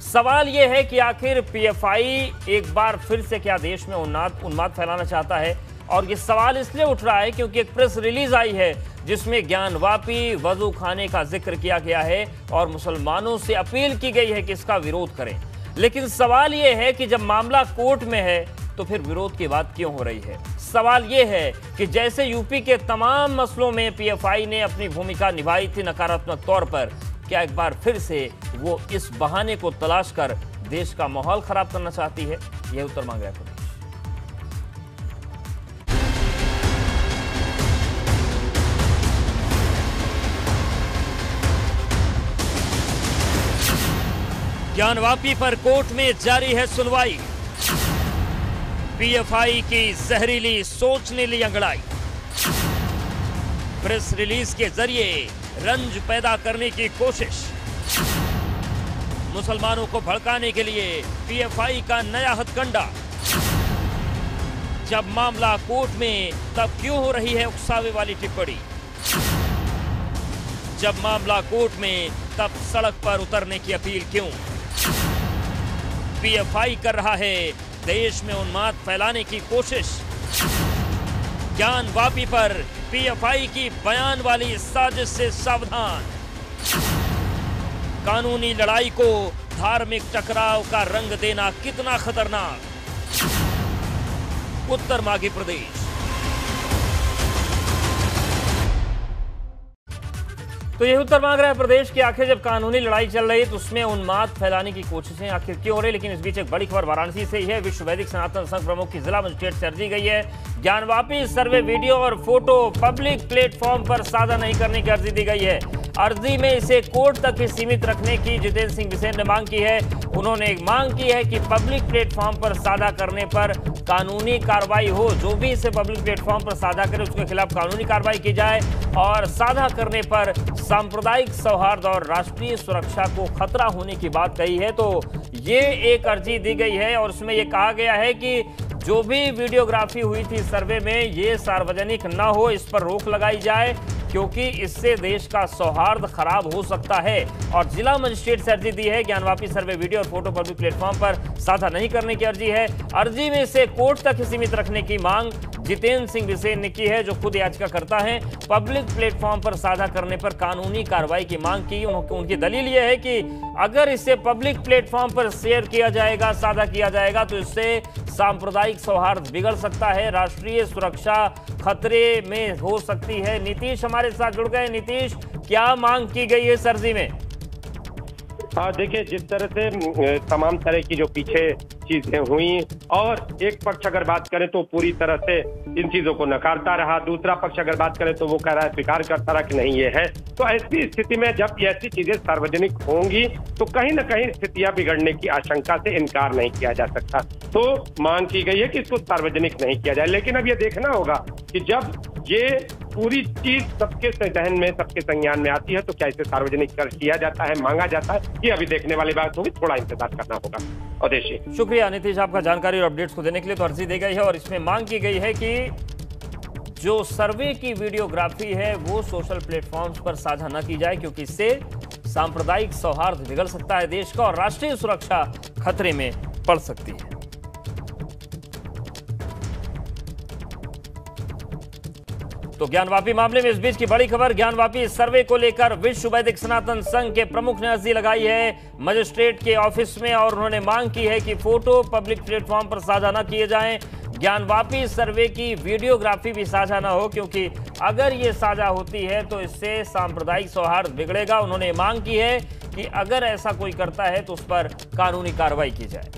सवाल यह है कि आखिर पीएफआई एक बार फिर से क्या देश में उन्माद फैलाना चाहता है। और ये सवाल इसलिए उठ रहा है क्योंकि एक प्रेस रिलीज आई है जिसमें ज्ञानवापी वजू खाने का जिक्र किया गया है और मुसलमानों से अपील की गई है कि इसका विरोध करें। लेकिन सवाल यह है कि जब मामला कोर्ट में है तो फिर विरोध की बात क्यों हो रही है। सवाल यह है कि जैसे यूपी के तमाम मसलों में पीएफआई ने अपनी भूमिका निभाई थी नकारात्मक तौर पर, क्या एक बार फिर से वो इस बहाने को तलाश कर देश का माहौल खराब करना चाहती है। यह उत्तर मांग रहा है। ज्ञानवापी पर कोर्ट में जारी है सुनवाई। पीएफआई की जहरीली सोच ने ली अंगड़ाई। प्रेस रिलीज के जरिए रंज पैदा करने की कोशिश। मुसलमानों को भड़काने के लिए पीएफआई का नया हथकंडा। जब मामला कोर्ट में तब क्यों हो रही है उकसावे वाली टिप्पणी। जब मामला कोर्ट में तब सड़क पर उतरने की अपील क्यों। पीएफआई कर रहा है देश में उन्माद फैलाने की कोशिश। ज्ञानवापी पर पीएफआई की बयान वाली साजिश से सावधान। कानूनी लड़ाई को धार्मिक टकराव का रंग देना कितना खतरनाक। उत्तर माघी प्रदेश। तो यह उत्तर मांग रहा है प्रदेश की आखिर जब कानूनी लड़ाई चल रही है तो उसमें उन्माद फैलाने की कोशिशें आखिर क्यों हो रही है। लेकिन इस बीच एक बड़ी खबर वाराणसी से ही है। विश्व वैदिक सनातन संघ प्रमुख की जिला मजिस्ट्रेट से अर्जी गई है। ज्ञानवापी सर्वे वीडियो और फोटो पब्लिक प्लेटफॉर्म पर साझा नहीं करने की अर्जी दी गई है। अर्जी में इसे कोर्ट तक ही सीमित रखने की जितेंद्र सिंह बिसेन ने मांग की है। उन्होंने एक मांग की है कि पब्लिक प्लेटफॉर्म पर साझा करने पर कानूनी कार्रवाई हो। जो भी इसे पब्लिक प्लेटफॉर्म पर साझा करे उसके खिलाफ कानूनी कार्रवाई की जाए और साझा करने पर सांप्रदायिक सौहार्द और राष्ट्रीय सुरक्षा को खतरा होने की बात कही है। तो ये एक अर्जी दी गई है और उसमें यह कहा गया है कि जो भी वीडियोग्राफी हुई थी सर्वे में ये सार्वजनिक न हो, इस पर रोक लगाई जाए क्योंकि इससे देश का सौहार्द खराब हो सकता है। और जिला मजिस्ट्रेट से अर्जी दी है। ज्ञानवापी सर्वे वीडियो और फोटो पब्लिक प्लेटफॉर्म पर साझा नहीं करने की अर्जी है। अर्जी में इसे कोर्ट तक ही सीमित रखने की मांग जितेंद्र सिंह बिसेन ने की है, जो खुद याचिका करता है। पब्लिक प्लेटफॉर्म पर साझा करने पर कानूनी कार्रवाई की मांग की। उनकी दलील यह है कि अगर इसे पब्लिक प्लेटफॉर्म पर शेयर किया जाएगा, साझा किया जाएगा तो इससे सांप्रदायिक सौहार्द बिगड़ सकता है, राष्ट्रीय सुरक्षा खतरे में हो सकती है। नीतीश हमारे साथ जुड़ गए। नीतीश, क्या मांग की गई है अर्जी में? हाँ, देखिए, जिस तरह से तमाम तरह की जो पीछे चीजें हुई और एक पक्ष अगर बात करें तो पूरी तरह से इन चीजों को नकारता रहा, दूसरा पक्ष अगर बात करें तो वो कह रहा है, स्वीकार करता रहा कि नहीं ये है। तो ऐसी स्थिति में जब ऐसी चीजें सार्वजनिक होंगी तो कहीं ना कहीं स्थितियां बिगड़ने की आशंका से इनकार नहीं किया जा सकता। तो मांग की गई है कि इसको सार्वजनिक नहीं किया जाए। लेकिन अब ये देखना होगा कि जब ये पूरी चीज सबके सहन में, सबके संज्ञान में आती है तो क्या इसे सार्वजनिक कर किया जाता है, मांगा जाता है, ये अभी देखने वाली बात होगी। थोड़ा इंतजार करना होगा। अवधेश, शुक्रिया नीतीश आपका जानकारी और अपडेट्स को देने के लिए। तो अर्जी दी गई है और इसमें मांग की गई है कि जो सर्वे की वीडियोग्राफी है वो सोशल प्लेटफॉर्म्स पर साझा न की जाए क्योंकि इससे सांप्रदायिक सौहार्द बिगड़ सकता है देश का और राष्ट्रीय सुरक्षा खतरे में पड़ सकती है। तो ज्ञानवापी मामले में इस बीच की बड़ी खबर, ज्ञानवापी सर्वे को लेकर विश्व वैदिक सनातन संघ के प्रमुख ने अर्जी लगाई है मजिस्ट्रेट के ऑफिस में और उन्होंने मांग की है कि फोटो पब्लिक प्लेटफॉर्म पर साझा न किए जाएं। ज्ञानवापी सर्वे की वीडियोग्राफी भी साझा न हो क्योंकि अगर ये साझा होती है तो इससे सांप्रदायिक सौहार्द बिगड़ेगा। उन्होंने मांग की है कि अगर ऐसा कोई करता है तो उस पर कानूनी कार्रवाई की जाए।